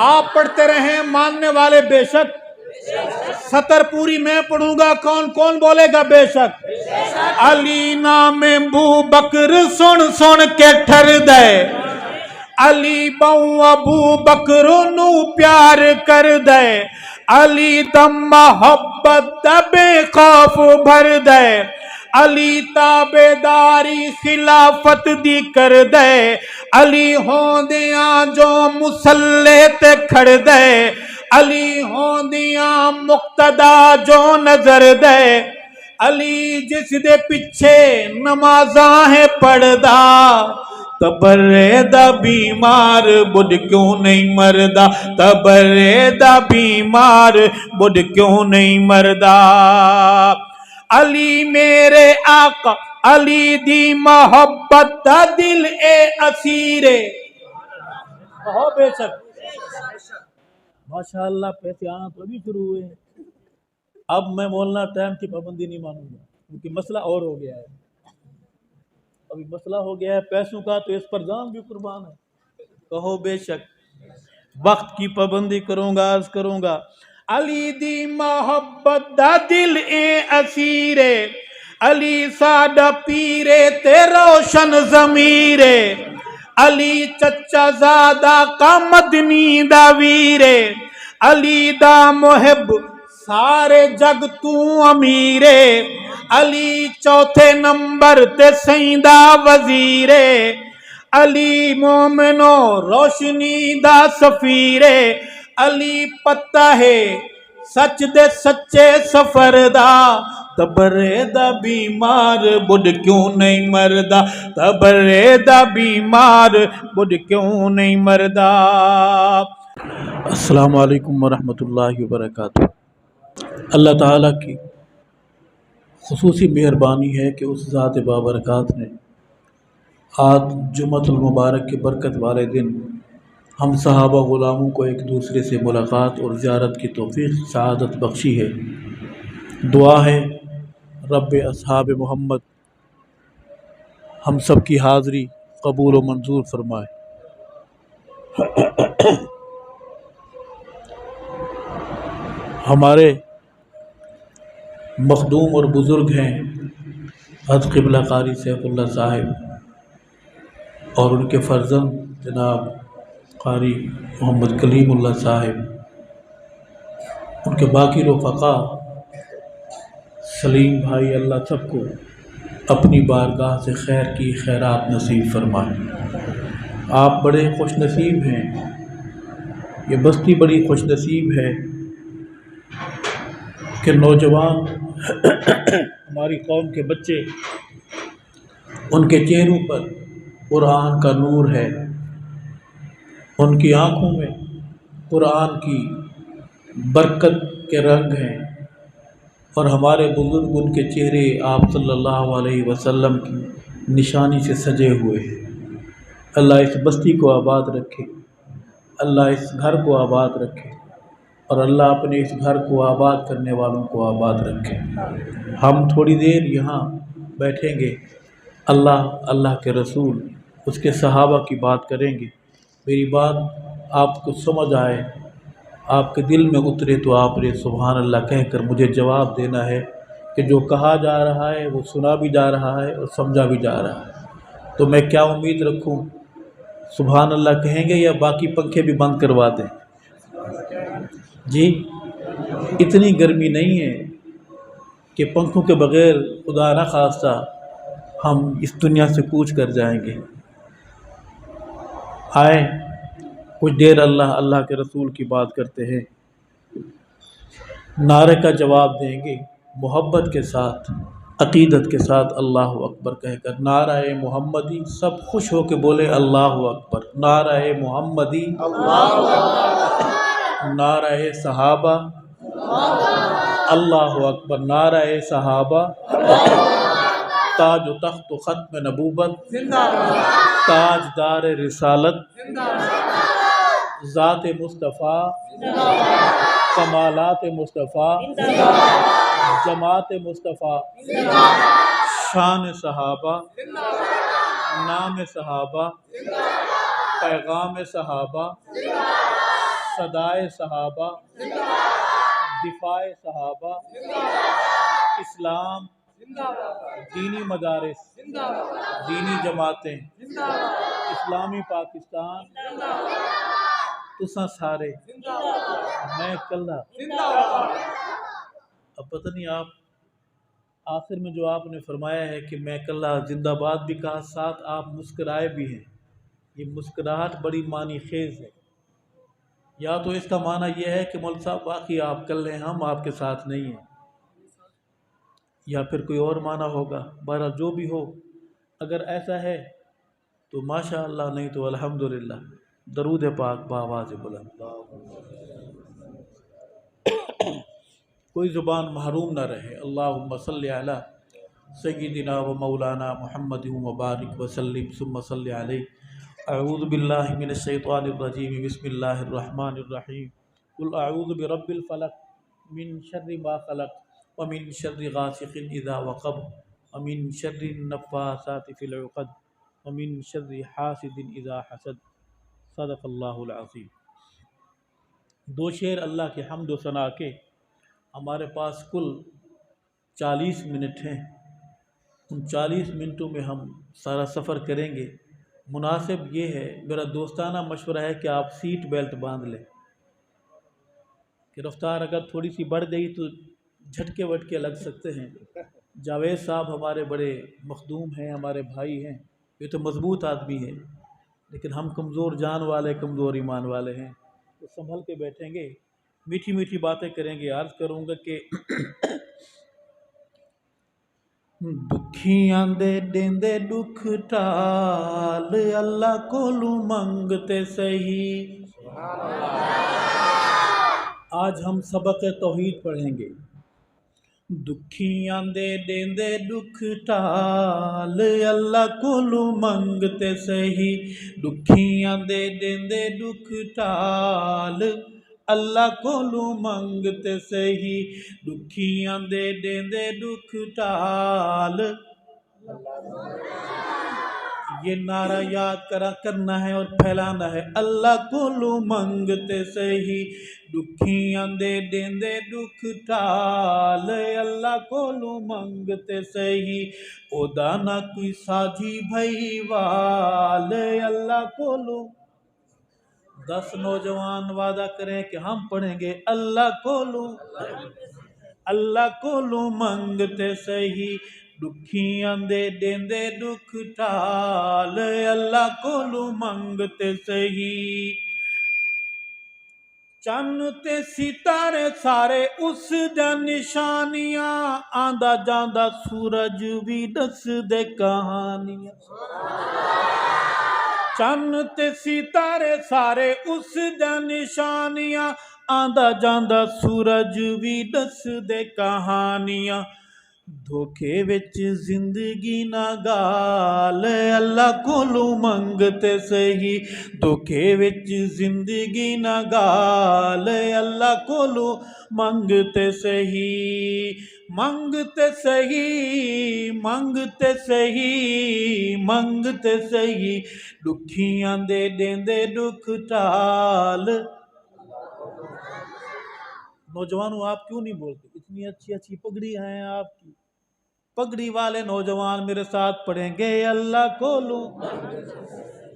आप पढ़ते रहे मानने वाले बेशक। सतर पूरी मैं पढ़ूंगा, कौन कौन बोलेगा बेशक। अली नाम बू बकर सुन सुन के ठर दे, अली बहु अबू बकर नू प्यार कर दे, अली दम मोहब्बत दबे खौफ भर दे, अली ताबेदारी खिलाफत दी कर दे, अली होंदिया जो मुसल्ले ते खड़ दे, अली होंदिया मुक्तदा जो नजर दे, अली जिस दे पिछे नमाजा है पढ़दा, तबरे दा बीमार बुढ़ क्यों नहीं मरदा, तबरे दा बीमार बुढ़ क्यों नहीं मरदा। अली मेरे आका अली दी मोहब्बत दा दिल ए असीरे। कहो बेशक। माशाअल्लाह पैसे आना तो अभी शुरू हुए। अब मैं बोलना टाइम की पाबंदी नहीं मानूंगा, क्योंकि मसला और हो गया है। अभी मसला हो गया है पैसों का, तो इस पर जान भी कुर्बान है। कहो बेशक। वक्त की पाबंदी करूंगा, अर्ज करूंगा। अली दी मोहब्बत दा दिल ए असीरे, अली साडा पीरे ते रोशन जमीरे, अली चचा ज़ादा का मदनी दा वीरे, अली दा मुहिब सारे जग तू अमीरे, अली चौथे नंबर ते सईदा वजीरे, अली मोमिनो रोशनी दा सफीरे, अली पता है सच दे सच्चे सफर दा, तबरे दा बीमार बुढ़ क्यों नहीं मरदा, तबरे दा बीमार बुढ़ क्यों नहीं मरदा। अस्सलामु अलैकुम वरहमतुल्लाहि वबरकातुहू। अल्लाह ताला की खुसूसी मेहरबानी है कि उस ज़ात बाबरकात ने आज जुम्मतुल मुबारक के बरकत वाले दिन हम सहाबा ग़ुलामों को एक दूसरे से मुलाकात और ज़ियारत की तौफ़ीक़ सआदत बख्शी है। दुआ है रब अस्हाब मोहम्मद हम सब की हाज़री कबूल व मंजूर फरमाए। हमारे मखदूम और बुज़ुर्ग हैं हज़रत क़िबला कारी सैफुल्लाह साहिब और उनके फ़र्ज़ंद जनाब कारी मोहम्मद कलीमुल्लाह साहिब, उनके बाकी रफ़क़ा सलीम भाई, अल्लाह सबको अपनी बारगाह से खैर की खैरात नसीब फरमाए। आप बड़े खुश नसीब हैं, ये बस्ती बड़ी खुश नसीब है कि नौजवान हमारी कौम के बच्चे, उनके चेहरों पर कुरान का नूर है, उनकी आँखों में कुरान की बरकत के रंग हैं और हमारे बुज़ुर्ग उनके चेहरे आप सल्लल्लाहु अलैहि वसल्लम की निशानी से सजे हुए हैं। अल्लाह इस बस्ती को आबाद रखे, अल्लाह इस घर को आबाद रखे और अल्लाह अपने इस घर को आबाद करने वालों को आबाद रखे। हम थोड़ी देर यहाँ बैठेंगे, अल्लाह के रसूल उसके सहाबा की बात करेंगे। मेरी बात आपको समझ आए, आपके दिल में उतरे तो आपने सुभान अल्लाह कहकर मुझे जवाब देना है कि जो कहा जा रहा है वो सुना भी जा रहा है और समझा भी जा रहा है। तो मैं क्या उम्मीद रखूं, सुभान अल्लाह कहेंगे या बाकी पंखे भी बंद करवा दें? जी, इतनी गर्मी नहीं है कि पंखों के बग़ैर खुदा न खास्ता हम इस दुनिया से कूच कर जाएंगे। आए कुछ देर अल्लाह के रसूल की बात करते हैं, नारे का जवाब देंगे मोहब्बत के साथ, अक़ीदत के साथ अल्लाह अकबर कहकर। नाराए मोहम्मदी, सब खुश हो के बोले अल्लाह अकबर। नाराए मोहम्मदी, नाराए सहाबा, अल्लाह अकबर। नाराए सहाबा, ताज तख्त ख़त्म नबूबत, ताजदार रिसालत, ज़ात मुस्तफ़ा, कमालात मुस्तफ़ा, जमात मुस्तफ़ा, शान सहाबा, नाम सहाबा, पैगाम सहाबा, सदाए सहाबा, दिफाए सहाबा, इस्लाम, दीनी मदारिस, दीनी जमातें, इस्लामी पाकिस्तान, तुसा सारे, मैं कल्ला। अब पता नहीं आप आखिर में जो आपने फरमाया है कि मैं कल्ला जिंदाबाद भी कहा, साथ आप मुस्कराए भी हैं। ये मुस्कुराहट बड़ी मानी खेज है। या तो इसका माना यह है कि मौलवी साहब बाकी आप कल्ले हैं, हम आपके साथ नहीं हैं, या फिर कोई और माना होगा। बहरहाल जो भी हो, अगर ऐसा है तो माशा अल्लाह, नहीं तो अल्हम्दुलिल्लाह। दरूद पाक बावाज़ बुलंद। कोई ज़ुबान महरूम ना रहे। अल्लाहुम्मा सल्लि अला सय्यिदिना व मौलाना मुहम्मद व बारिक व सल्लिम सुम्मा सल्लि अलैहि। अऊज़ु बिल्लाहि मिनश शैतानिर रजीम, बिस्मिल्लाहिर रहमानिर रहीम। कुल अऊज़ु बिरब्बिल फलक मिन शर्रि मा खलक व मिन शर्रि गासिकिन इज़ा वक़ब व मिन शर्रि नफ़्फ़ासाति फ़िल उक़द व मिन शर्रि हासिदिन इज़ा हसद। सदक़ल्लाहुल अज़ीम। दो शेर अल्लाह के हम्द व सना के। हमारे पास कुल 40 मिनट हैं। उन 40 मिनटों में हम सारा सफ़र करेंगे। मुनासिब ये है, मेरा दोस्ताना मशवरा है कि आप सीट बेल्ट बांध लें कि रफ्तार अगर थोड़ी सी बढ़ गई तो झटके वटके लग सकते हैं। जावेद साहब हमारे बड़े मखदूम हैं, हमारे भाई हैं, ये तो मजबूत आदमी है, लेकिन हम कमज़ोर जान वाले, कमज़ोर ईमान वाले हैं, तो संभल के बैठेंगे, मीठी मीठी बातें करेंगे। अर्ज़ करूँगा कि दुखियां दे देंदे दुख टाल, अल्लाह कोलू मंगते सही। आज हम सबक तौहीद पढ़ेंगे। दुखियां दे देंदे दुख टाल, अल्लाह कोलू मंगते सही। दुखियां दे देंदे दुख टाल, अल्लाह कोलू मंगते सही। दुखियां दे देंदे दुख टाल। ये नारा याद करना है और फैलाना है। अल्लाह कोलू मंगते सही। दुखियां दे देंदे दुख टाल, अल्लाह कोलू मंगते सही। ओदा ना कोई साझी भई वाल, अल्लाह कोलू। 10 नौजवान वादा करें कि हम पढ़ेंगे अल्लाह कोलू, अल्लाह कोलू मंगते सही। दुखियां दे देंदे दुख टाल, अल्लाह कोलू मंगते सही। चन्न ते सितारे सारे उस दा निशानियां, आंदा जांदा सूरज भी दस दे कहानियां। चन्न ते सितारे सारे उस दा निशानियां, आंदा जांदा सूरज भी दस दे कहानियां। धोखे विच जिंदगी ना गाल, अल्लाह कोलू मंगते सही। धोखे विच जिंदगी ना गाल, अल्लाह कोलू मंगते सही। मंगते सही, मंगते सही, मंगते सही। दुखियां दे देंदे दुख टाल। नौजवानों, आप क्यों नहीं बोलते? इतनी अच्छी अच्छी पगड़ी हैं आपकी। पगड़ी वाले नौजवान मेरे साथ पढ़ेंगे अल्लाह कोलू,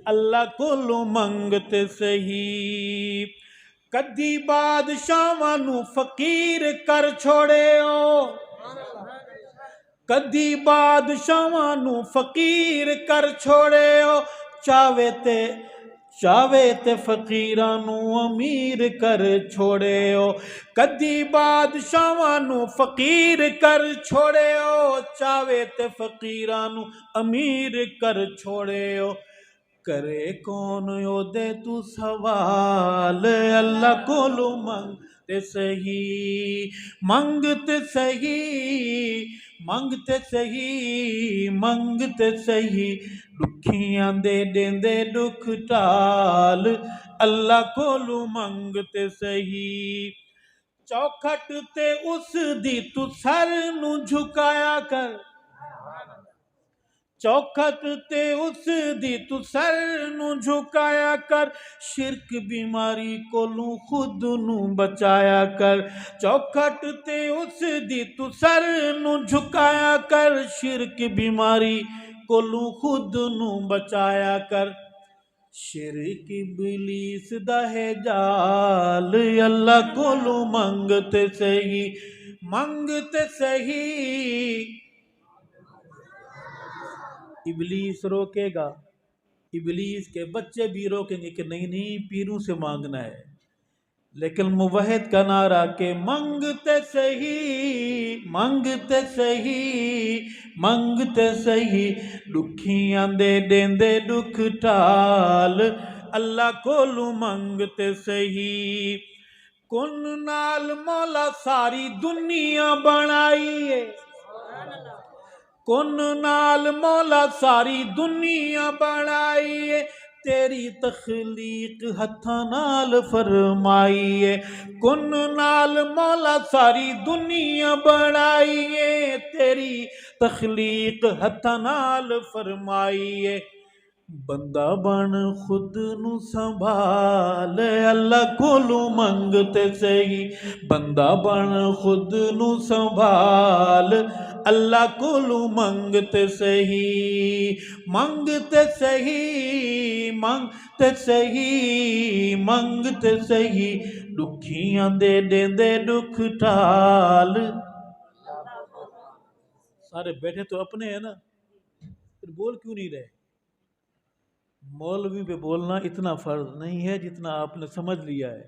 अल्लाह कोलू मंगते सही। कदी बादशाहां नू फकीर कर छोड़े ओ, कदी बादशाहां नू फकीर कर छोड़े ओ। चावे ते फकीरां नू अमीर कर छोड़े ओ। कदी बादशाहां नू फकीर कर छोड़े ओ, चावे ते फकीरां नू अमीर कर छोड़े ओ। करे कौन ओदे तू सवाल, अल्लाह कोलू मंगते सही। मंगते सही, मंगते सही, मंगते सही। दुखियां दे देंदे दुख टाल, अल्लाह कोलू मंगते सही। चौखट ते उस दी तू सर नू झुकाया कर, चौखट ते उस दी तू सर नू झुकाया कर, शिरक बीमारी कोलू खुद नू बचाया कर। चौखट ते उस दी तू सर नू झुकाया कर, शिरक बीमारी कोलू खुद नू बचाया कर। शिरक इबलीस दा है जाल, अल्लाह कोलू मंगते सही, मंगते सही। इबलीस रोकेगा, इबलीस के बच्चे भी रोकेंगे कि नहीं नहीं पीरों से मांगना है, लेकिन मुवहिद का नारा के मंगते सही, मंगते सही, मंगते सही। दुखियां दे देंदे दुख टाल, अल्लाह कोलू मंगते सही। कुन नाल मौला सारी दुनिया बनाई है, कुन नाल मौला सारी दुनिया बनाई है, तेरी तखलीक हथा नाल फरमाई है। कुन नाल मौला सारी दुनिया बनाई है, तेरी तखलीक हथा नाल फरमाई है। बंदा बन खुद नू संभाल, अल्लाह कोलू मंगते सही। बंदा बन खुद नू संभाल, अल्लाह कोलू मंगते सही, मंगते सही, मंगते सही, मंगते सही। दुखियां दे देंदे दुख टाल। सारे बैठे तो अपने हैं ना, फिर बोल क्यों नहीं रहे? मौलवी पे बोलना इतना फर्ज नहीं है जितना आपने समझ लिया है।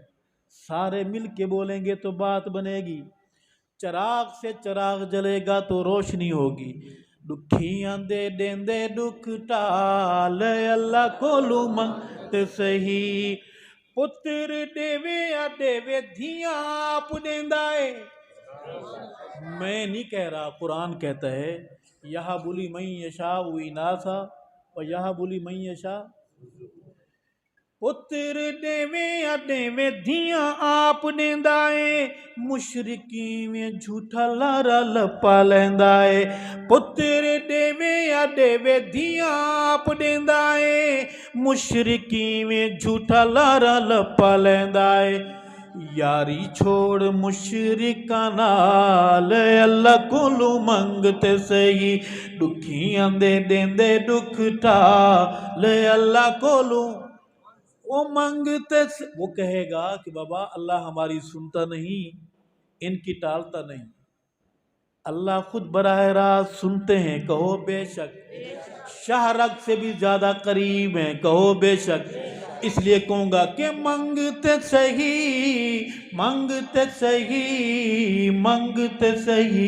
सारे मिल के बोलेंगे तो बात बनेगी। चराग से चराग जलेगा तो रोशनी होगी। दुखियां दे देंदे दुख टाल, अल्लाह कोलू मंगते सही। पुत्र देवे या देवे धियां आप देंदा है। मैं नहीं कह रहा, कुरान कहता है यह बुली मई यशा इनासा और यह बुली मई यशा। पुत्र देवे या देवे धियां आप देंदा है, मुशरिकी में झूठा लारा लपा लैंदा है। पुत्र देवे या देवे धियां आप देंदा है, मुशरिकी में झूठा लारा लपा लैंदा है। यारी छोड़ मुशरिका नाल, अल्लाह कोलू मंगते सही। दुखियां दे देंदे दुख टाल, अल्लाह कोलू वो मंगते। वो कहेगा कि बाबा अल्लाह हमारी सुनता नहीं, इनकी टालता नहीं। अल्लाह खुद बराह रास्त सुनते हैं, कहो बेशक। शाहरग से भी ज्यादा करीब हैं, कहो बेशक। इसलिए कहूंगा कि मंगते सही, मंगते सही, मंगते सही।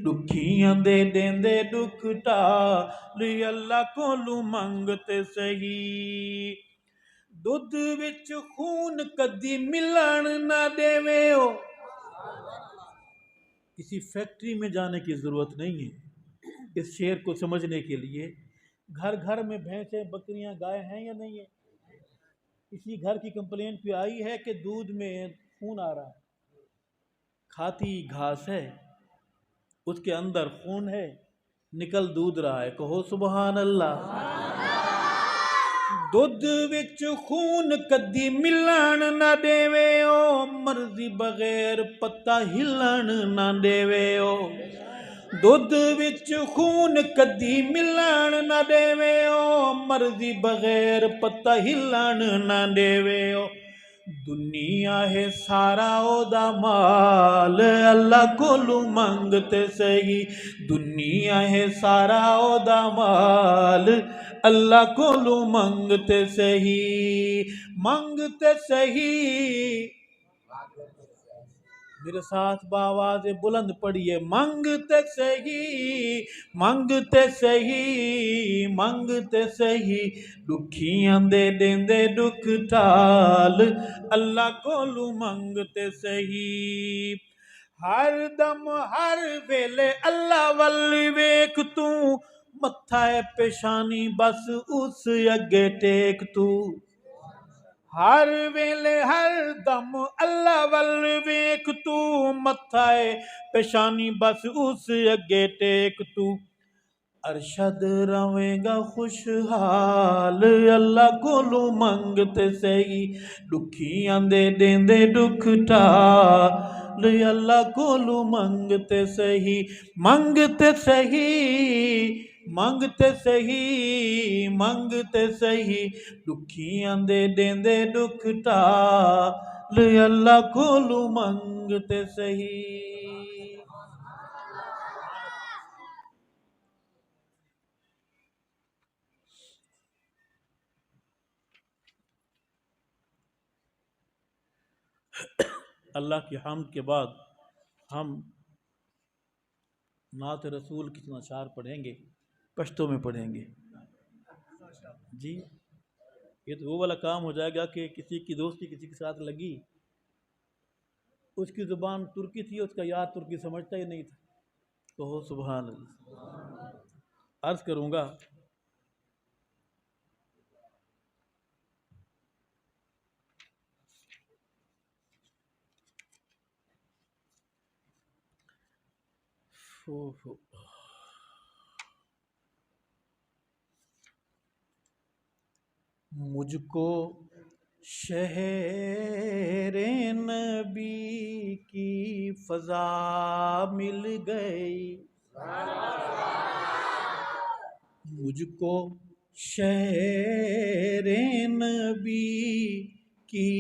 दुखियां दे देंदे दुख टाल, अल्लाह कोलू मंगते सही। दुध विच खून कदी मिलन ना देवे हो। किसी फैक्ट्री में जाने की जरूरत नहीं है इस शेर को समझने के लिए। घर घर में भैंसें बकरियां गाय हैं या नहीं है? किसी घर की कंप्लेंट पे आई है कि दूध में खून आ रहा है। खाती घास है, उसके अंदर खून है, निकल दूध रहा है, कहो सुबहान अल्लाह। दुध विच खून कदी मिलन ना देवे ओ, मर्जी बगैर पत्ता हिलन ना देवे ओ। दुध विच खून कदी मिलन ना देवे ओ, मर्जी बगैर पत्ता हिलन ना देवे ओ। दुनिया है सारा ओदा माल, अल्लाह कोलू मंगते सही। दुनिया है सारा ओदा माल, अल्लाह कोलू मंगते सही, मंगते सही। मेरे साथ बावाज बुलंद पड़िए, मंगते सही, मंगते सही, मंगते सही। दुखियां दे देंदे दुख टाल, अल्लाह कोलू मंगते सही। हर दम हर वेले अल्लाह वल वेख तू, मत्था है पेशानी बस उस अगे टेक तू। हर वेले हर दम अल्लाह वल वेख तू, मत्था है पेशानी बस उस अगे टेक तू। अरशद रवेगा खुशहाल अल्लाह कोलू मंगते सही दुखियां दे देंदे दुख टाल अल्लाह कोलू मंगते सही मंगते सही मंगते सही मंगते सही दुखियां दे देंदे दुख टाल अल्लाह कोलू मंगते सही। अल्लाह की हम्द के बाद हम नात रसूल की अशार पढ़ेंगे, पश्तो में पढ़ेंगे जी। ये तो वो वाला काम हो जाएगा कि किसी की दोस्ती किसी के साथ लगी, उसकी ज़ुबान तुर्की थी, उसका यार तुर्की समझता ही नहीं था, तो हो सुभान अल्लाह। अर्ज़ करूँगा मुझको शहरे नबी की फ़ज़ा मिल गई, मुझको शहरे नबी की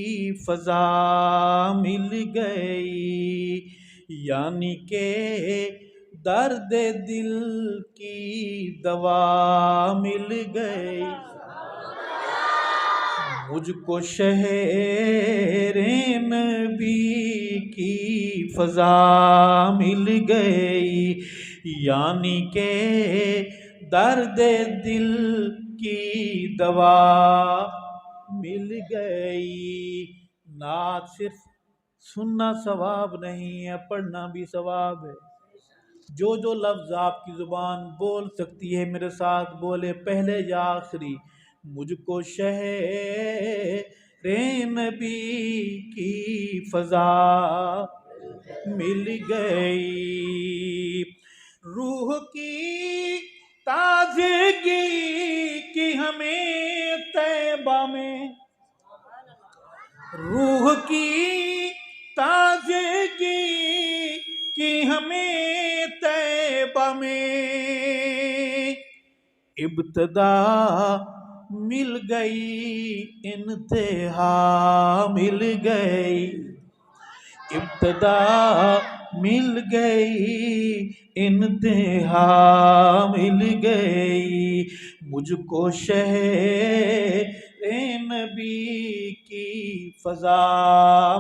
फ़ज़ा मिल गई, यानी के दर्द दिल की दवा मिल गई। मुझको शहरे नबी की फ़ज़ा मिल गई, यानी के दर्द दिल की दवा मिल गई। नात सिर्फ सुनना सवाब नहीं है, पढ़ना भी सवाब है। जो जो लफ्ज़ आपकी ज़ुबान बोल सकती है मेरे साथ बोले, पहले या आखिरी। मुझको शहरे नबी की फ़ज़ा मिल गई, रूह की ताज़गी की हमें तैबा में, रूह की ताज़गी की हमें तैबा में इब्तदा मिल गई, इंतहा मिल गई, इब्तदा मिल गई, इंतहा मिल गई। मुझको शहरे नबी की फ़ज़ा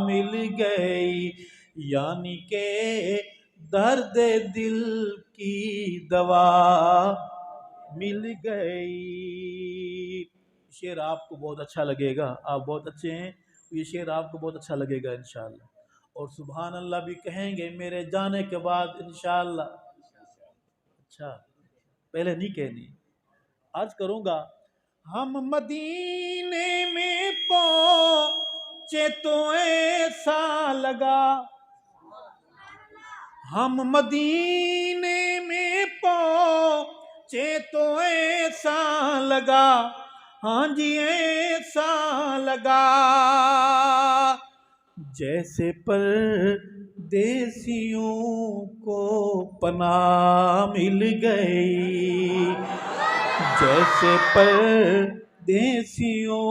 मिल गई, यानी के दर्द दिल की दवा मिल गई। शेर आपको बहुत अच्छा लगेगा, आप बहुत अच्छे हैं, ये शेर आपको बहुत अच्छा लगेगा इंशाअल्लाह, और सुभान अल्लाह भी कहेंगे मेरे जाने के बाद इंशाअल्लाह। अच्छा, पहले नहीं कहनी, आज करूँगा। हम मदीने में पहुँचे तो ऐसा लगा, हम मदीने में पहुँचे तो ऐसा लगा, हाँ जी ऐसा लगा, जैसे परदेसियों को पनाह मिल गई, जैसे परदेसियों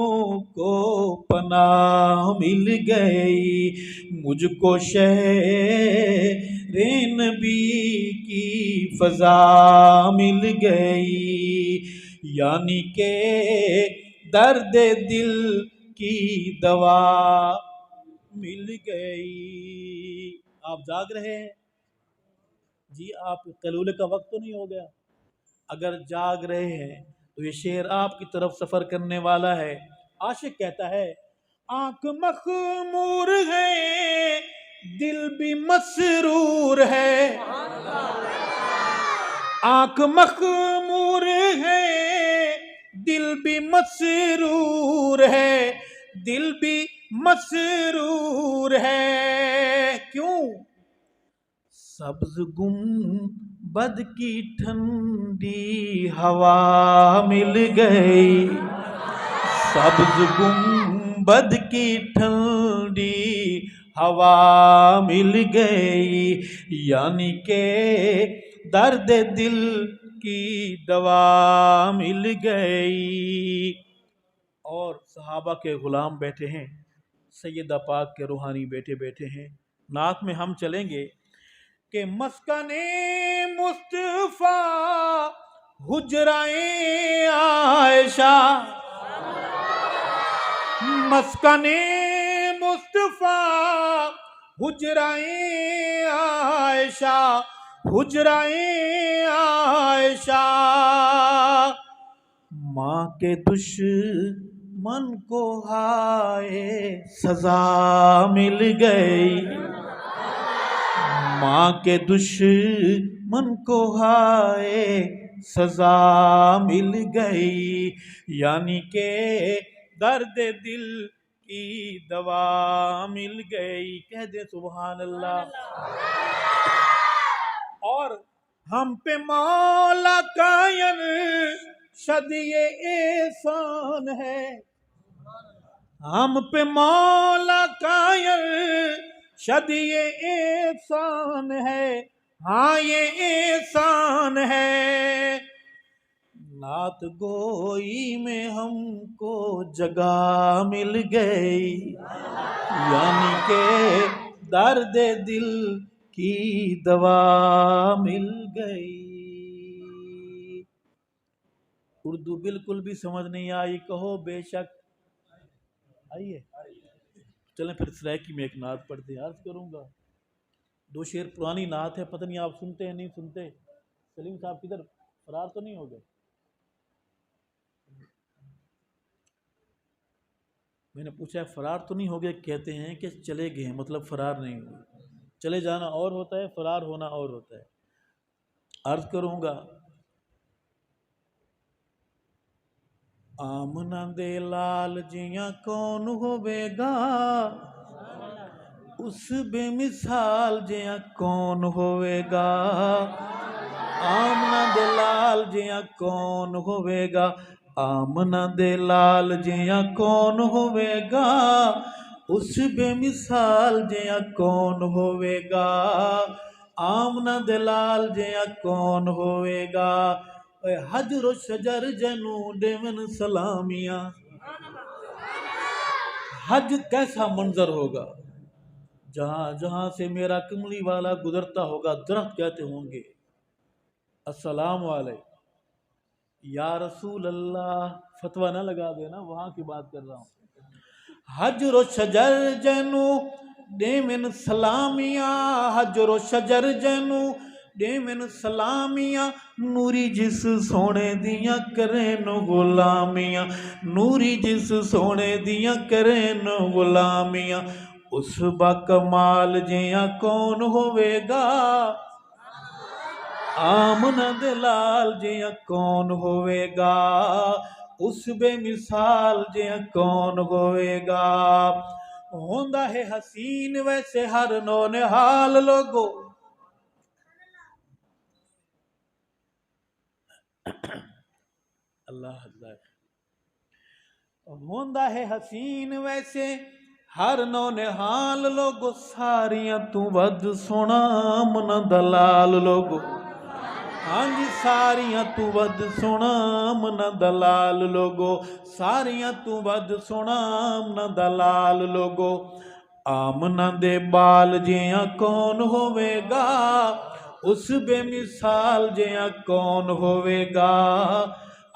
को पनाह मिल गई। मुझको शहरे नबी की फ़ज़ा मिल गई, यानी के दर्द दिल की दवा मिल गई। आप जाग रहे हैं जी? आप कलूले का वक्त तो नहीं हो गया? अगर जाग रहे हैं तो ये शेर आपकी तरफ सफर करने वाला है। आशिक कहता है, आंख मखमूर है दिल भी मसरूर है, आंख मखमूर है दिल भी मसरूर है, दिल भी मसरूर है। क्यों? सब्ज गुंबद की ठंडी हवा मिल गई, सब्ज गुंबद की ठंडी हवा मिल गई, यानी के दर्द दिल की दवा मिल गई। और सहाबा के गुलाम बैठे हैं, सैयदा पाक के रूहानी बेटे बैठे हैं। नात में हम चलेंगे कि मस्कने मुस्तफा हुजराए आयशा, मस्कने मुस्तफा हुजराए आयशा, हुजराए आयशा। माँ के दुश्मन को हाय सजा मिल गई, माँ के दुश्मन को हाय सजा मिल गई, यानी के दर्द दिल की दवा मिल गई। कह दे सुभान अल्लाह। और हम पे मौला का शद ये एहसान है, हम पे मौला का शद ये एहसान है, हाँ ये एहसान है। नात गोई में हमको जगह मिल गई, यानी के दर्द दिल की दवा मिल गई। उर्दू बिल्कुल भी समझ नहीं आई, कहो बेशक। आइए चलें फिर सरायकी में एक नात पढ़ते अर्ज करूँगा। 2 शेर पुरानी नात है, पता नहीं आप सुनते हैं नहीं सुनते। सलीम साहब किधर, फरार तो नहीं हो गए? मैंने पूछा है फरार तो नहीं हो गए? कहते हैं कि चले गए, मतलब फरार नहीं हुए। चले जाना और होता है, फरार होना और होता है। अर्ज करूँगा। आमना दे लाल जिया कौन होवेगा, उस बेमिसाल जिया कौन होवेगा। आमना दे लाल जिया कौन होवेगा, आमना दे लाल जिया कौन होवेगा, उस बेमिसाल जिया कौन होवेगा। आमना दे लाल जिया कौन होवेगा, हजरो शजर जनू देवन सलामिया। हज कैसा मंजर होगा, जहां जहां से मेरा कमली वाला गुजरता होगा, दरख्त कहते होंगे अस्सलाम वालेकुम या रसूल अल्लाह। फतवा ना लगा देना, वहां की बात कर रहा हूं। हजरो शजर जनू देवन सलामिया, हजरो शजर जनू देवन सलामिया। नूरी जिस सोने दिया करें न गुलामिया, नूरी जिस सोने दिया करें न गुलामिया। उस बाकमाल जिया कौन होवेगा, आमना दे लाल जिया कौन होवेगा, उस बेमिसाल जिया कौन होवेगा। होंदा है हसीन वैसे हर नौने हाल लोगो, अल्लाह अल्लाह। होंदा है हसीन वैसे हर नौने हाल लोगो, सारियां तू वध सोना मन दलाल लोगो। हाँ जी सारियां तू वध सोना मन दलाल लोगो, सारियां तू वध सोना मन दलाल लोगो। आमना दे बाल जिया कौन होवेगा, उस बेमिसाल जिया कौन होवेगा।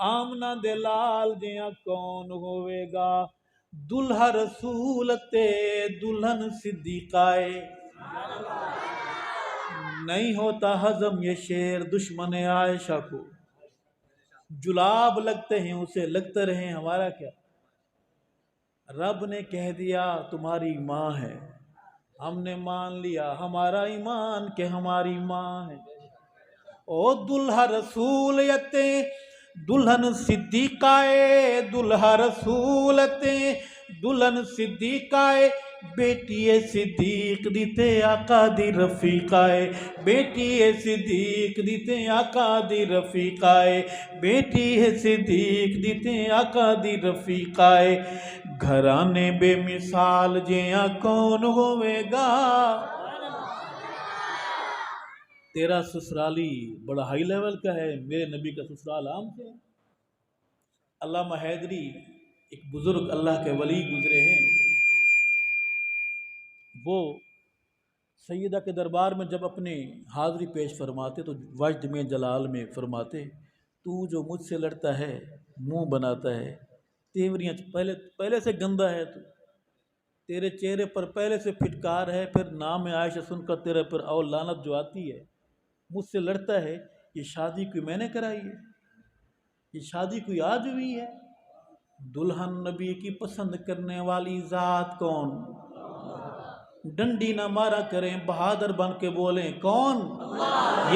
आमना दे लाल जिया कौन होवेगा। दुल्हा रसूल ते दुल्हन सिद्दीकाए, नहीं होता हजम ये शेर दुश्मन आयशा को। जुलाब लगते हैं उसे, लगते रहे हमारा क्या। रब ने कह दिया तुम्हारी माँ है, हमने मान लिया हमारा ईमान के हमारी माँ है। ओ दुल्हा रसूल यते दुल्हन सिद्दीकाए, दुल्हा रसूल ते दुल्हन सिद्दीकाए। बेटी ए सिद्दीक दी ते आका दी रफीका है, बेटी ए सिद्दीक दी ते आका दी रफीका है, बेटी ए सिद्दीक दी ते आका दी रफीका है। घराने बेमिसाल जिया कौन होवेगा। तेरा ससुराली बड़ा हाई लेवल का है, मेरे नबी का ससुराल आम से। अल्लामा हैदरी एक बुजुर्ग अल्लाह के वली गुजरे हैं, वो सैयदा के दरबार में जब अपने हाज़री पेश फरमाते तो वजद में जलाल में फरमाते, तू जो मुझसे लड़ता है मुंह बनाता है, तेवरियाँ पहले से गंदा है तू, तेरे चेहरे पर पहले से फिटकार है, फिर नाम आयशा सुनकर तेरे पर और लानत जो आती है, मुझसे लड़ता है। ये शादी कोई मैंने कराई है, ये शादी कोई आज हुई है। दुल्हन नबी की पसंद करने वाली ज़ात कौन, डंडी ना मारा करें बहादुर बन के बोलें कौन,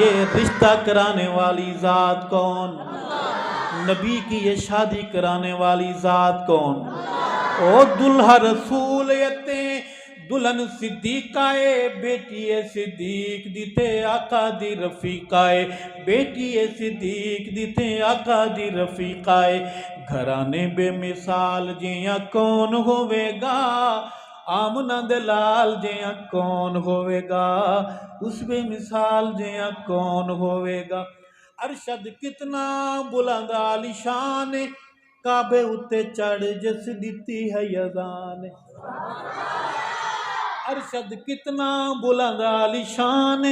ये रिश्ता कराने वाली ज़ात कौन, नबी की ये शादी कराने वाली ज़ात कौन। ओ दुल्हा रसूल यते दुल्हन सिद्दीकाए, बेटी ए सिद्दीक दीते आका दी रफीकाए, बेटी ए सिद्दीक दीते आका दी रफीकाए। घराने बेमिसाल जिया कौन होवेगा, आमना दे लाल जिया कौन होवेगा, उस बेमिसाल जिया कौन होवेगा। अरशद कितना बुलंद आलिशान, काबे उत्ते चढ़ जिस दिती है यज़ान। अरशद कितना बुलंद आलिशान,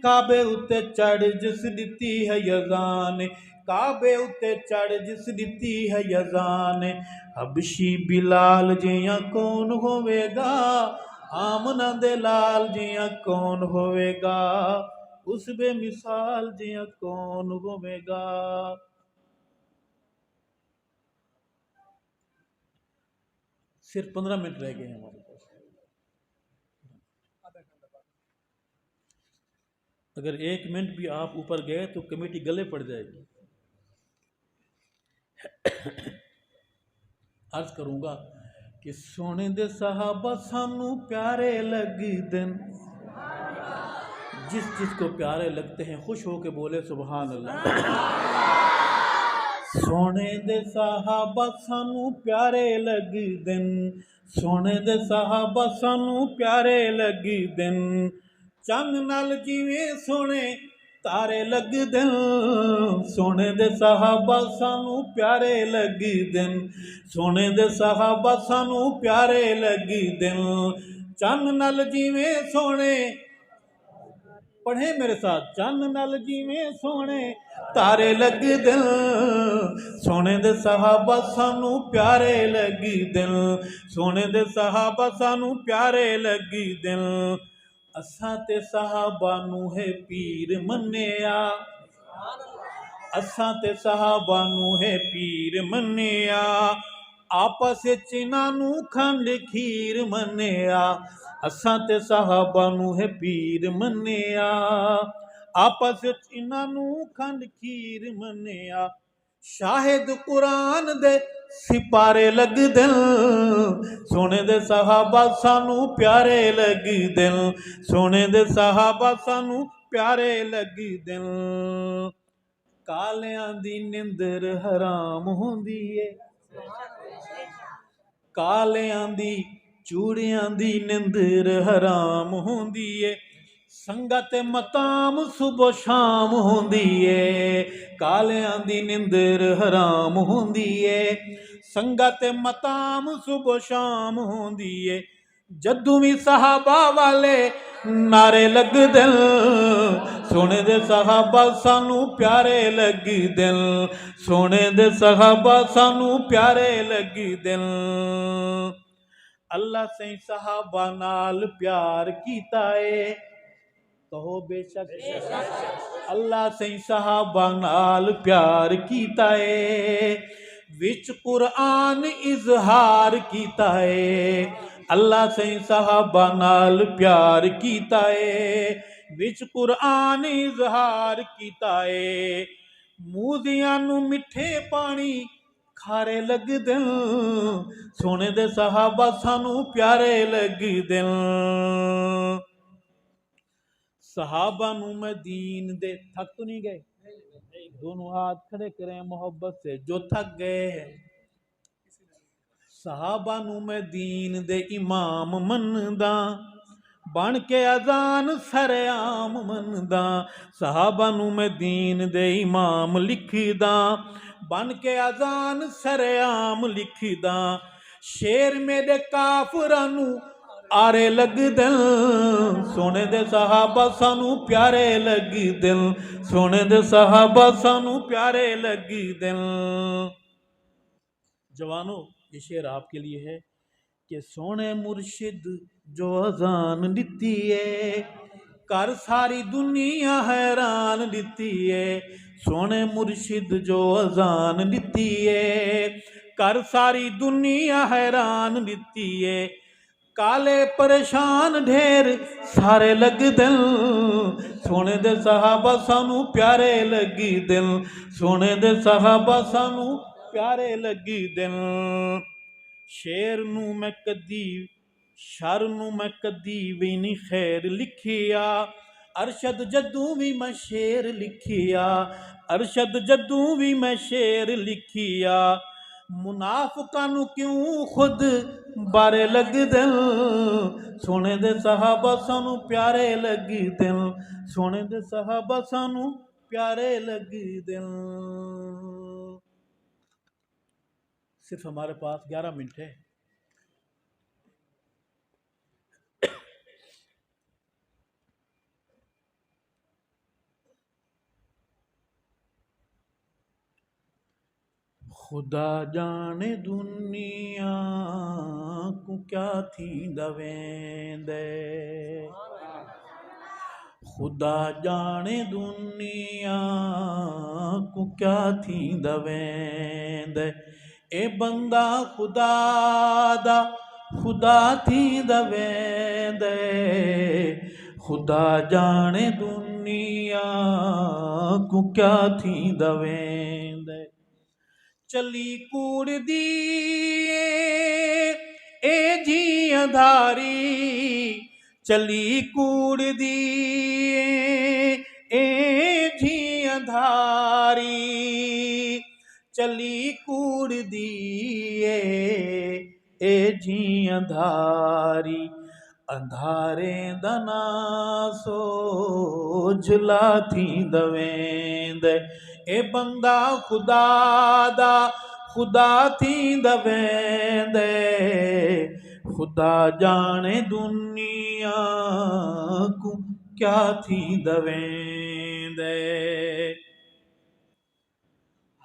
काबे उत्ते चढ़ जिस दिती है यज़ान, काबे उत्ते चढ़ जिस दिती है यज़ान। हबशी बिलाल जिया कौन होवेगा, आमना दे लाल जिया कौन होवेगा, उस बेमिसाल जिया कौन होवेगा। सिर्फ 15 मिनट रह गए हैं हमारे पास। अगर 1 मिनट भी आप ऊपर गए तो कमेटी गले पड़ जाएगी। अर्ज करूंगा कि सोने दे सहाबा सानू प्यारे लगदे, जिस जिसको प्यारे लगते हैं खुश होके बोले सुभान अल्लाह। सोने दे सहाबा सानू प्यारे लगदे, सोने दे सहाबा सानू प्यारे लगदे, चंद नाल जिवें सोने तारे लगदे, सोने दे सहाबा सानू प्यारे लगदे, सोने दे सहाबा सानू प्यारे लगदे, चंद नाल जिवें सोने, पढ़े मेरे साथ, चंद नाल जिवें सोने तारे लगदे, सोने दे सहाबा सानू प्यारे लगदे, सोने दे सहाबा सानू प्यारे लगदे। असां ते सहाबा नू है पीर मन्निया, असां ते सहाबा नू है पीर मन्निया, आपस विच इन्हां नू खंड खीर मन्निया, असां ते सहाबा नू है पीर मन्निया, आपस विच इन्हां नू खंड खीर मन्निया। शाहिद कुरान दे सिपारे लगदे, सोने दे सहाबा सानू प्यारे लगदे, सोने दे सहाबा सानू प्यारे लगदे। कालियां दी निंदर हराम हुंदी है, कालियां दी चूड़ियां दी निंदर हराम हुंदी है, संगत मताम सुबह शाम हुंदी है, कालियां दी निंदर हराम हुंदी है, संगत मताम सुबह शाम हुंदी है। जदू भी सहाबा वाले नारे लगदे, सोने दे सहाबा सानू प्यारे लगदे, सोने दे सहाबा सानू प्यारे लगदे। अल्लाह से सहाबा नाल प्यार कीता है, कहो बेशक, अल्लाह से सहाबा नाल प्यार कीता है, विच कुरान इजहार कीता है, अल्लाह से सहाबा नाल प्यार कीता है, विच कुरान इजहार कीता है। मूदियां नू मिठे पानी खारे लगदे सोने दे सहाबा सानू प्यारे लगदे सहाबा नू मैं दीन दे थक तो नहीं गए दोनों हाथ खड़े करें मोहब्बत से जो थक गए सहाबा नू मैं दीन दे इमाम मनदा बन के अजान सरेआम मनदा सहाबा नू मैं दीन दे इमाम लिखदा बन के अजान सरेआम लिखदा शेर मेरे काफरां नू आरे लगदे सोने दे सहाबा सानू प्यारे लगदे सोने दे सहाबा सानू प्यारे लगदे जवानों ये शेर आपके लिए है कि सोने मुर्शिद जो अजान दिती है कर सारी दुनिया हैरान दिती है सोने मुर्शिद जो अजान दिती है कर सारी दुनिया हैरान दिती है काले परेशान ढेर सारे लगदे सोने दे सहाबा सानू प्यारे लगदे सोने दे सहाबा सानू प्यारे लगदे शेर नू मैं कदी शर नू मैं कदी भी नहीं खैर लिखिया अरशद जदू भी मैं शेर लिखिया अरशद जदू भी मैं शेर लिखिया मुनाफिकां नू क्यों खुद बारे लगदे सोने दे सहाबा सानू प्यारे लगदे सोने दे सहाबा सानू प्यारे लगदे सिर्फ हमारे पास 11 मिनट है खुदा जाने दुनिया को क्या थी दवेंदे खुदा जाने दुनिया को क्या थी दवेंदे ए बंदा खुदा दा खुदा थी दवेंदे खुदा जाने दुनिया को क्या थी दवेंदे चली कूड़ दी ए जी अंधारी चली कूड़ दी ए जी अंधारी चली कूड़ दी ए जी अंधारी अंधारे दना सो झुला थी दवेंद ए बंदा खुदा दा खुदा थी दवेंद खुदा जाने दुनिया को क्या थी दवेंद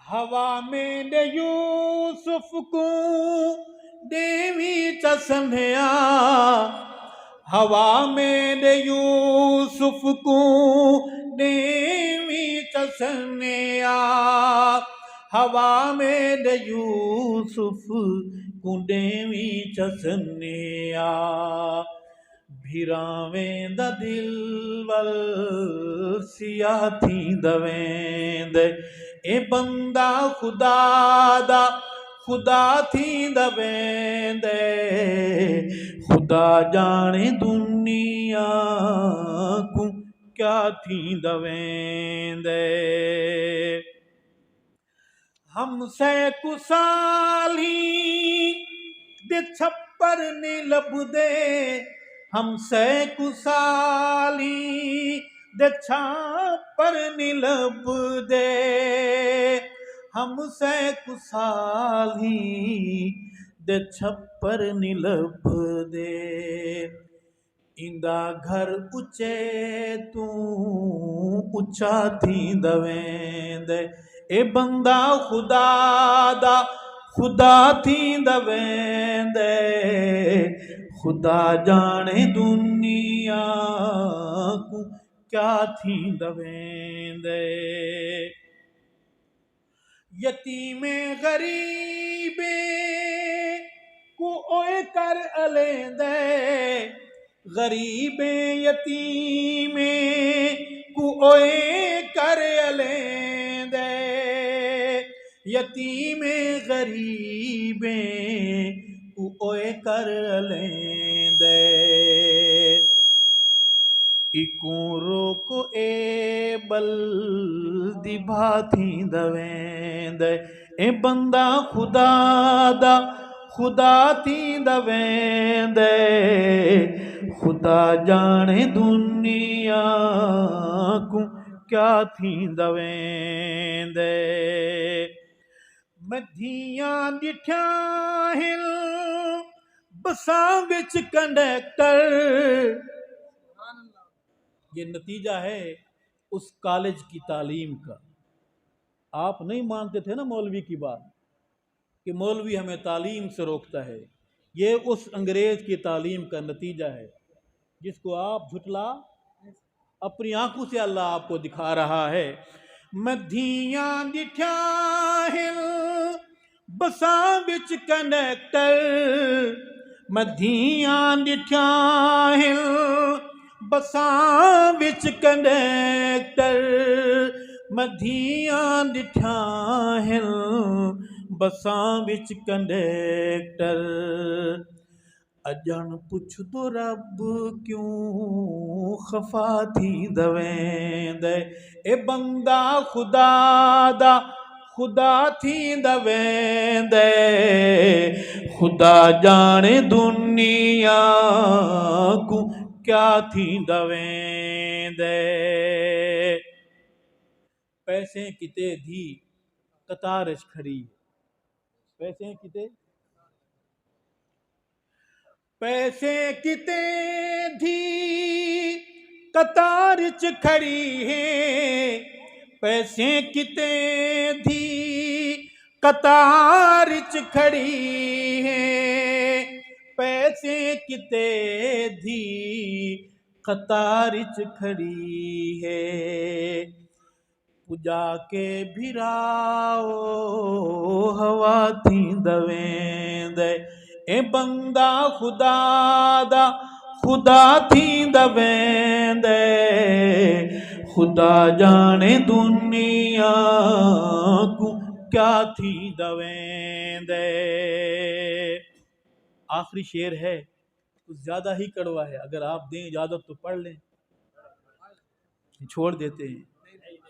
हवा में दे यूसुफ को देवी चसमया हवा में दे यूसुफ को देवी चसमया हवा में दे यूसुफ को देवी चसमया भिरावें दा दिल वल सिया थी दवेंद ए बंदा खुदा दा खुदा थी दवेंद खुदा जाने दुनिया को क्या थी दवेंद हमसे कुसाली दे छप्पर ने लबदे हमसे कुसाली दे छप्पर ने लबदे हमसे कुसाली दे छप्पर ने लबदे इंदा घर उच्चे तू उच्चा थी दवेंद ए बंदा खुदा दा खुदा थी दवेंद खुदा जाने दुनिया को क्या थी दवेंद यतीमे गरीबे को ओए कर अलेंदे गरीबे यतीमे को ओए कर अलेंदे यतीमे गरीबे ओए कर लेंदे इकूं रोक ए बल दी भाथी दवेंदे ए बंदा खुदा दा खुदा थी दवेंदे खुदा जाने दुनिया को क्या थी दवेंदे मैं धियां दिठ्या हिल बसां विच कंडक्टर। ये नतीजा है उस कॉलेज की तालीम का। आप नहीं मानते थे ना मौलवी की बात कि मौलवी हमें तालीम से रोकता है। ये उस अंग्रेज की तालीम का नतीजा है जिसको आप झुटला अपनी आंखों से अल्लाह आपको दिखा रहा है। मधियां दिठ्या हिल बसां विच कंडक्टर मधियां दिठ्या हिल बसां विच कंडक्टर मधियां दिठ्या हिल बसां विच कंडक्टर अजन पुछ दो रब क्यों खफा थी दवेंदे ए बंदा खुदा दा खुदा थी दवेंदे खुदा जाने दुनिया को क्या थी दवेंदे पैसे किते धी कतार खड़ी पैसे किते धी कतार च खड़ी है पैसे किते धी कतार च खड़ी है पैसे किते धी कतार च खड़ी है पुजा के भिराओ हवा थी दवेंदे ए बंदा खुदा दा खुदा थी दवेंदे खुदा जाने दुनिया को क्या थी दवेंदे। आखिरी शेर है कुछ ज्यादा ही कड़वा है, अगर आप दें इजाजत तो पढ़ लें, छोड़ देते हैं।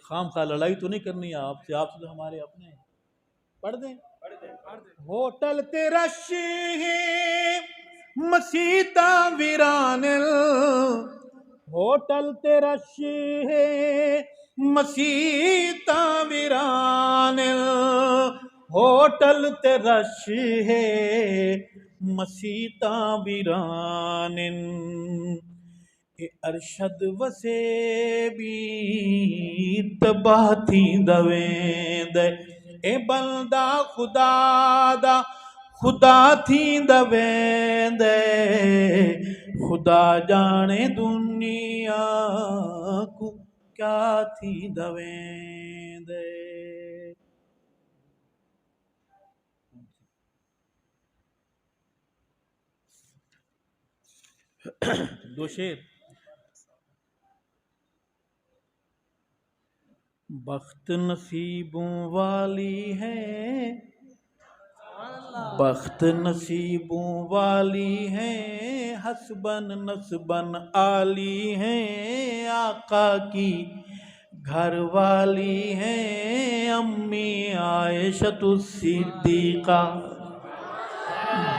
खाम खा लड़ाई तो नहीं करनी है आपसे, आपसे तो हमारे अपने हैं। पढ़ दें। होटल ते रश है मसीता वीरान होटल ते रश है मसीता वीरान होटल ते रश है मसीता वीरान अरशद वसे भी तबाह थी दवेंदे ए बंदा खुदा दा खुदा थी दवेंदे खुदा जाने दुनिया को क्या थी दवेंदे। दो शेर। बख्त नसीबों वाली है बख्त नसीबों वाली है हसबन नसबन आली है आका की घर वाली है अम्मी आयशतु सिद्दीका।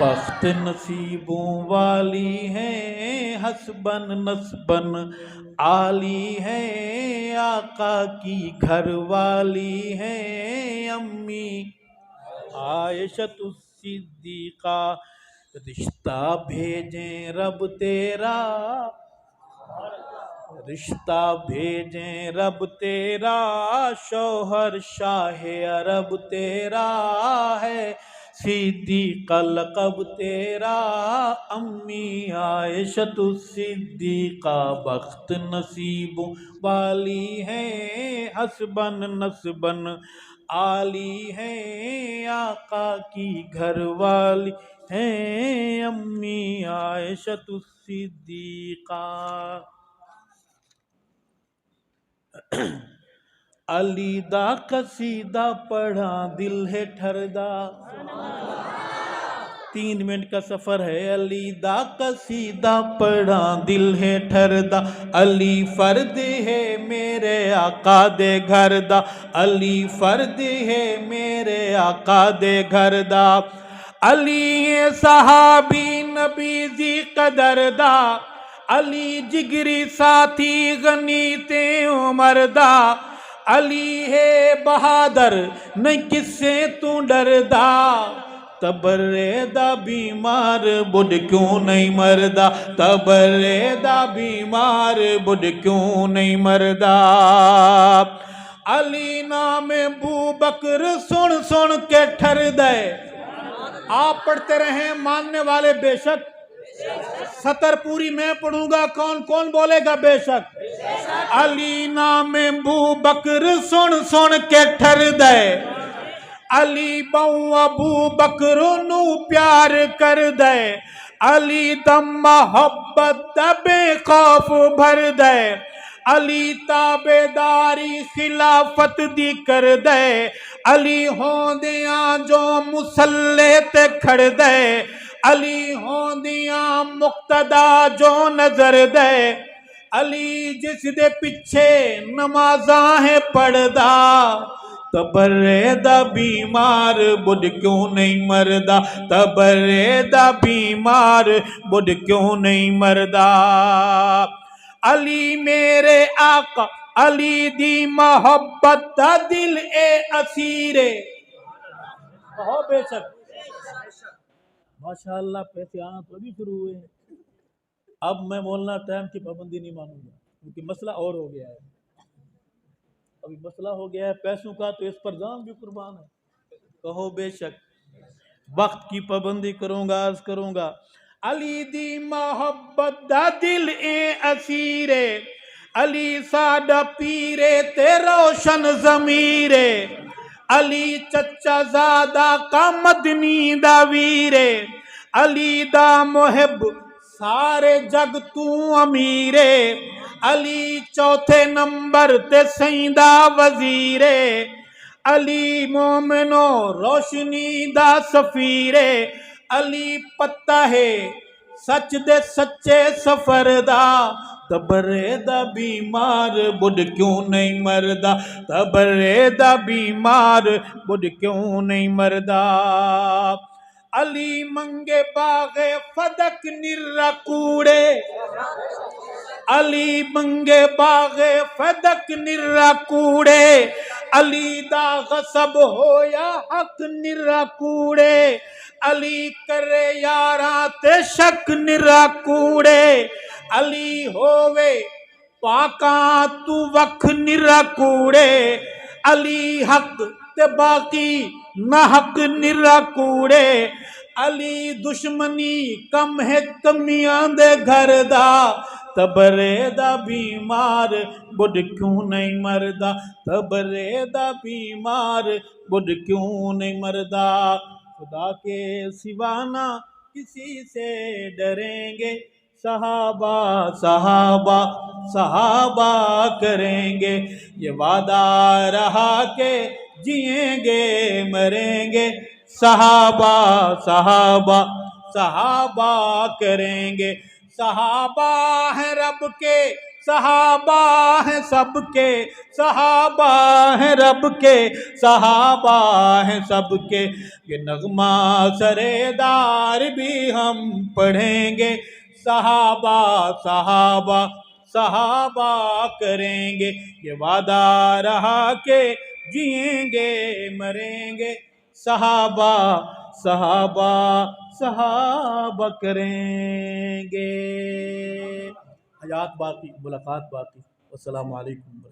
बख्त नसीबों वाली है हसबन नसबन आली है आका की घर वाली है अम्मी आयशतु सिद्दीका। रिश्ता भेजें रब तेरा रिश्ता भेजें रब तेरा शौहर शाहे अरब तेरा है सिद्दीका लक़ब तेरा अम्मी आयशतु सिद्दीका। बख्त नसीबों वाली है हसबन नसबन आली है आका की घर वाली है अम्मी आयशतु सिद्दीका। अली दा कसीदा पढ़ा दिल है ठरदा। 3 मिनट का सफर है। अली दा कसीदा पढ़ा दिल है ठरदा, अली फर्द है मेरे आका दे घर दा, अली फर्द है मेरे आका दे घर दा। अली सहाबी नबी दी कदर दा, अली जिगरी साथी गनी ते उमर दा, अली है बहादुर नहीं किससे तू डरदा। तबरे दा बीमार बुढ़ क्यों नहीं मरदा, तबरे दा बीमार बुढ़ क्यों नहीं मरदा। अली नाम बू बकर सुन सुन के ठर दे। आप पढ़ते रहे मानने वाले बेशक, सतर पूरी मैं पढ़ूंगा, कौन कौन बोलेगा बेशक। अली नाम बू बकर सुन सुन के ठर दे, अली बहु अबू बकर नू प्यार कर दे, अली दम मोहब्बत दबे खौफ भर दे, अली ताबेदारी खिलाफत दी कर दे, अली होंदियां जो मुसल्ले ते खड़ दे, अली होंदियां मुक्तदा जो नजर दे, अली जिस दे पिछे नमाज़ां है पढ़दा। तबरे दा बीमार बुढ़ क्यों नहीं मरदा, तबरे दा बीमार बुढ़ क्यों नहीं मरदा। अली मेरे आका अली दी मोहब्बत दा दिल ए असीरे। कहो बेशक। माशाअल्लाह पैसे आना तो अभी शुरू हुए हैं। अब मैं बोलना टाइम की पाबंदी नहीं मानूंगा, क्योंकि मसला और हो गया है। अभी मसला हो गया है पैसों का, तो इस पर जान भी कुर्बान है। कहो बेशक। वक्त की पाबंदी करूंगा, अर्ज करूंगा। अली दी मोहब्बत दा दिल ए असीरे, अली साडा पीरे ते रोशन जमीरे, अली चचा ज़ादा का मदनी दा वीरे, अली दा मुहिब सारे जग तू अमीरे, अली चौथे नंबर ते सईदा वजीरे, अली मोमिनो रोशनी दा सफीरे, अली पत्ता है सच दे सच्चे सफर दा। तबरे दा बीमार बुढ़ क्यों नहीं मरदा, तबरे दा बीमार बुढ़ क्यों नहीं मरदा। अली मंगे बागे फदक निर्रा कूड़े, अली मंगे बागे फदक निर्रा कूड़े, अली दा गसब होया हक निर्रा कूड़े, अली करे यारा ते शक निर्रा कूड़े, अली होवे पाका तू वख निर्रा कूड़े, अली हक ते बाकी ना हक निर्रा कूड़े, अली दुश्मनी कम है कमियां दे घर दा। तबरे दा बीमार बुढ़ क्यों नहीं मरदा, तबरे दा बीमार बुढ़ क्यों नहीं मरदा। खुदा के सिवाना किसी से डरेंगे, सहाबा सहाबा सहाबा करेंगे, ये वादा रहा के जिएंगे मरेंगे, सहाबा सहाबा सहाबा करेंगे। सहाबा है रब के, सहाबा है सबके, सहाबा है रब के, सहाबा है सबके। ये नगमा सरेदार भी हम पढ़ेंगे, सहाबा सहाबा सहाबा करेंगे, ये वादा रहा के जिएंगे मरेंगे, सहाबा सहाबा सहाबा करेंगे। हयात बाकी, मुलाकात बाकी। अस्सलामु अलैकुम।